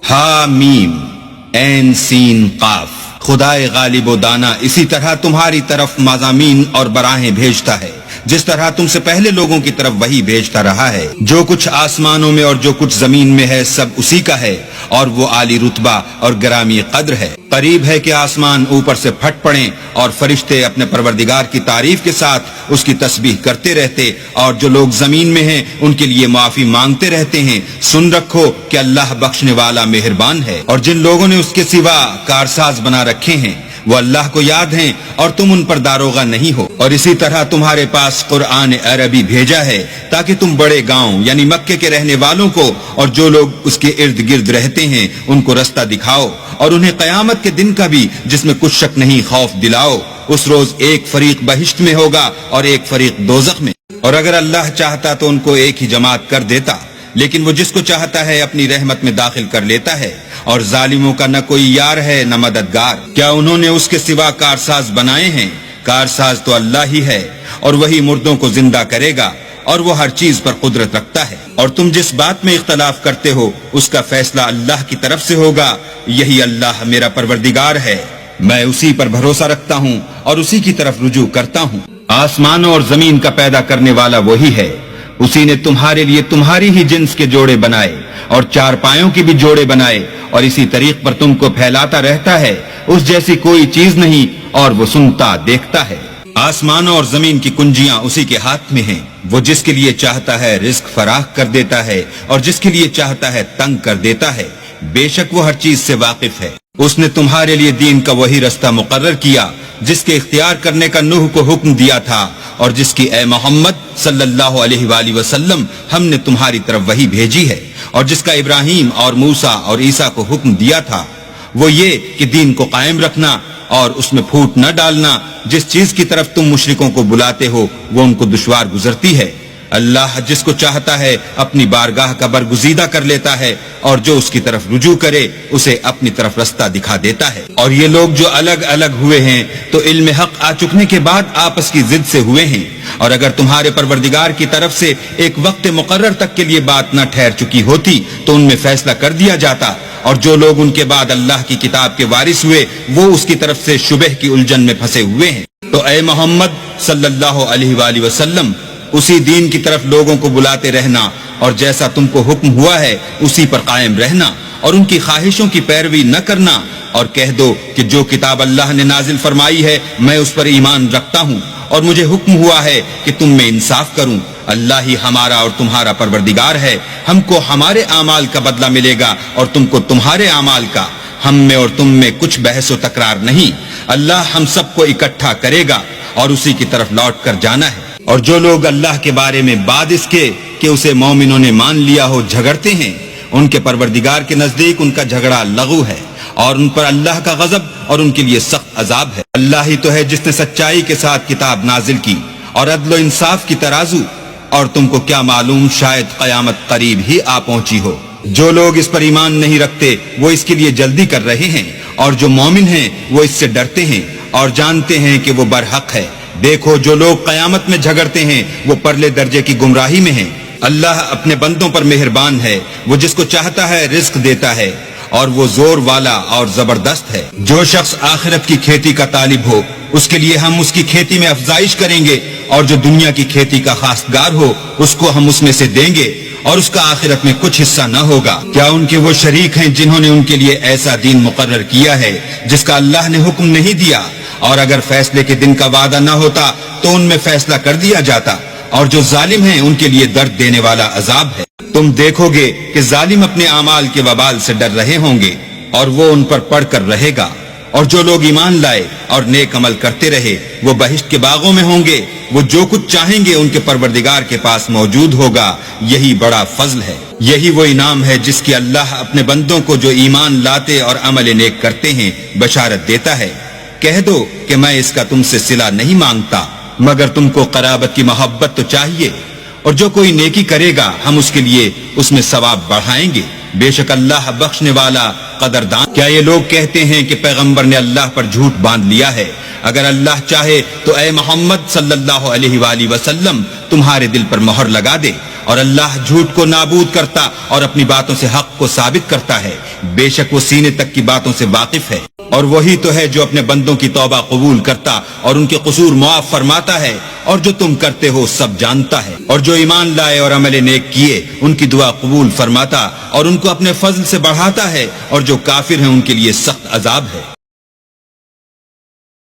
ہا میم عین سین قاف، خدائے غالب و دانا اسی طرح تمہاری طرف مضامین اور براہیں بھیجتا ہے جس طرح تم سے پہلے لوگوں کی طرف وہی بھیجتا رہا ہے۔ جو کچھ آسمانوں میں اور جو کچھ زمین میں ہے سب اسی کا ہے، اور وہ عالی رتبہ اور گرامی قدر ہے۔ قریب ہے کہ آسمان اوپر سے پھٹ پڑیں اور فرشتے اپنے پروردگار کی تعریف کے ساتھ اس کی تسبیح کرتے رہتے، اور جو لوگ زمین میں ہیں ان کے لیے معافی مانگتے رہتے ہیں۔ سن رکھو کہ اللہ بخشنے والا مہربان ہے۔ اور جن لوگوں نے اس کے سوا کارساز بنا رکھے ہیں وہ اللہ کو یاد ہیں اور تم ان پر داروغہ نہیں ہو۔ اور اسی طرح تمہارے پاس قرآن عربی بھیجا ہے تاکہ تم بڑے گاؤں یعنی مکے کے رہنے والوں کو اور جو لوگ اس کے ارد گرد رہتے ہیں ان کو رستہ دکھاؤ، اور انہیں قیامت کے دن کا بھی جس میں کچھ شک نہیں خوف دلاؤ۔ اس روز ایک فریق بہشت میں ہوگا اور ایک فریق دوزخ میں، اور اگر اللہ چاہتا تو ان کو ایک ہی جماعت کر دیتا، لیکن وہ جس کو چاہتا ہے اپنی رحمت میں داخل کر لیتا ہے، اور ظالموں کا نہ کوئی یار ہے نہ مددگار۔ کیا انہوں نے اس کے سوا کارساز بنائے ہیں؟ کارساز تو اللہ ہی ہے، اور وہی مردوں کو زندہ کرے گا، اور وہ ہر چیز پر قدرت رکھتا ہے۔ اور تم جس بات میں اختلاف کرتے ہو اس کا فیصلہ اللہ کی طرف سے ہوگا۔ یہی اللہ میرا پروردگار ہے، میں اسی پر بھروسہ رکھتا ہوں اور اسی کی طرف رجوع کرتا ہوں۔ آسمانوں اور زمین کا پیدا کرنے والا وہی ہے، اسی نے تمہارے لیے تمہاری ہی جنس کے جوڑے بنائے اور چار پایوں کی بھی جوڑے بنائے، اور اسی طریق پر تم کو پھیلاتا رہتا ہے۔ اس جیسی کوئی چیز نہیں، اور وہ سنتا دیکھتا ہے۔ آسمانوں اور زمین کی کنجیاں اسی کے ہاتھ میں ہیں، وہ جس کے لیے چاہتا ہے رزق فراخ کر دیتا ہے اور جس کے لیے چاہتا ہے تنگ کر دیتا ہے۔ بے شک وہ ہر چیز سے واقف ہے۔ اس نے تمہارے لیے دین کا وہی رستہ مقرر کیا جس کے اختیار کرنے کا نوح کو حکم دیا تھا، اور جس کی اے محمد صلی اللہ علیہ وآلہ وسلم ہم نے تمہاری طرف وہی بھیجی ہے، اور جس کا ابراہیم اور موسیٰ اور عیسیٰ کو حکم دیا تھا، وہ یہ کہ دین کو قائم رکھنا اور اس میں پھوٹ نہ ڈالنا۔ جس چیز کی طرف تم مشرکوں کو بلاتے ہو وہ ان کو دشوار گزرتی ہے۔ اللہ جس کو چاہتا ہے اپنی بارگاہ کا برگزیدہ کر لیتا ہے، اور جو اس کی طرف رجوع کرے اسے اپنی طرف رستہ دکھا دیتا ہے۔ اور یہ لوگ جو الگ الگ ہوئے ہیں تو علم حق آ چکنے کے بعد آپس کی ضد سے ہوئے ہیں، اور اگر تمہارے پروردگار کی طرف سے ایک وقت مقرر تک کے لیے بات نہ ٹھہر چکی ہوتی تو ان میں فیصلہ کر دیا جاتا، اور جو لوگ ان کے بعد اللہ کی کتاب کے وارث ہوئے وہ اس کی طرف سے شبہ کی الجھن میں پھنسے ہوئے ہیں۔ تو اے محمد صلی اللہ علیہ وآلہ وسلم اسی دین کی طرف لوگوں کو بلاتے رہنا، اور جیسا تم کو حکم ہوا ہے اسی پر قائم رہنا، اور ان کی خواہشوں کی پیروی نہ کرنا، اور کہہ دو کہ جو کتاب اللہ نے نازل فرمائی ہے میں اس پر ایمان رکھتا ہوں، اور مجھے حکم ہوا ہے کہ تم میں انصاف کروں۔ اللہ ہی ہمارا اور تمہارا پروردگار ہے، ہم کو ہمارے اعمال کا بدلہ ملے گا اور تم کو تمہارے اعمال کا۔ ہم میں اور تم میں کچھ بحث و تکرار نہیں، اللہ ہم سب کو اکٹھا کرے گا اور اسی کی طرف لوٹ کر جانا ہے۔ اور جو لوگ اللہ کے بارے میں بعد اس کے کہ اسے مومنوں نے مان لیا ہو جھگڑتے ہیں، ان کے پروردگار کے نزدیک ان کا جھگڑا لغو ہے، اور ان پر اللہ کا غضب اور ان کے لیے سخت عذاب ہے۔ اللہ ہی تو ہے جس نے سچائی کے ساتھ کتاب نازل کی اور عدل و انصاف کی ترازو، اور تم کو کیا معلوم شاید قیامت قریب ہی آ پہنچی ہو۔ جو لوگ اس پر ایمان نہیں رکھتے وہ اس کے لیے جلدی کر رہے ہیں، اور جو مومن ہیں وہ اس سے ڈرتے ہیں اور جانتے ہیں کہ وہ برحق ہے۔ دیکھو جو لوگ قیامت میں جھگڑتے ہیں وہ پرلے درجے کی گمراہی میں ہیں۔ اللہ اپنے بندوں پر مہربان ہے، وہ جس کو چاہتا ہے رزق دیتا ہے، اور وہ زور والا اور زبردست ہے۔ جو شخص آخرت کی کھیتی کا طالب ہو اس کے لیے ہم اس کی کھیتی میں افزائش کریں گے، اور جو دنیا کی کھیتی کا خواستگار ہو اس کو ہم اس میں سے دیں گے، اور اس کا آخرت میں کچھ حصہ نہ ہوگا۔ کیا ان کے وہ شریک ہیں جنہوں نے ان کے لیے ایسا دین مقرر کیا ہے جس کا اللہ نے حکم نہیں دیا؟ اور اگر فیصلے کے دن کا وعدہ نہ ہوتا تو ان میں فیصلہ کر دیا جاتا، اور جو ظالم ہیں ان کے لیے درد دینے والا عذاب ہے۔ تم دیکھو گے کہ ظالم اپنے اعمال کے وبال سے ڈر رہے ہوں گے، اور وہ ان پر پڑھ کر رہے گا۔ اور جو لوگ ایمان لائے اور نیک عمل کرتے رہے وہ بہشت کے باغوں میں ہوں گے، وہ جو کچھ چاہیں گے ان کے پروردگار کے پاس موجود ہوگا۔ یہی بڑا فضل ہے، یہی وہ انعام ہے جس کی اللہ اپنے بندوں کو جو ایمان لاتے اور عمل نیک کرتے ہیں بشارت دیتا ہے۔ کہہ دو کہ میں اس کا تم سے صلہ نہیں مانگتا، مگر تم کو قرابت کی محبت تو چاہیے، اور جو کوئی نیکی کرے گا ہم اس کے لیے اس میں ثواب بڑھائیں گے۔ بے شک اللہ بخشنے والا قدردان۔ کیا یہ لوگ کہتے ہیں کہ پیغمبر نے اللہ پر جھوٹ باندھ لیا ہے؟ اگر اللہ چاہے تو اے محمد صلی اللہ علیہ وآلہ وسلم تمہارے دل پر مہر لگا دے اور اللہ جھوٹ کو نابود کرتا اور اپنی باتوں سے حق کو ثابت کرتا ہے، بے شک وہ سینے تک کی باتوں سے واقف ہے، اور وہی تو ہے جو اپنے بندوں کی توبہ قبول کرتا اور ان کے قصور معاف فرماتا ہے، اور جو تم کرتے ہو سب جانتا ہے، اور جو ایمان لائے اور عمل نیک کیے ان کی دعا قبول فرماتا اور ان کو اپنے فضل سے بڑھاتا ہے، اور جو کافر ہیں ان کے لیے سخت عذاب ہے۔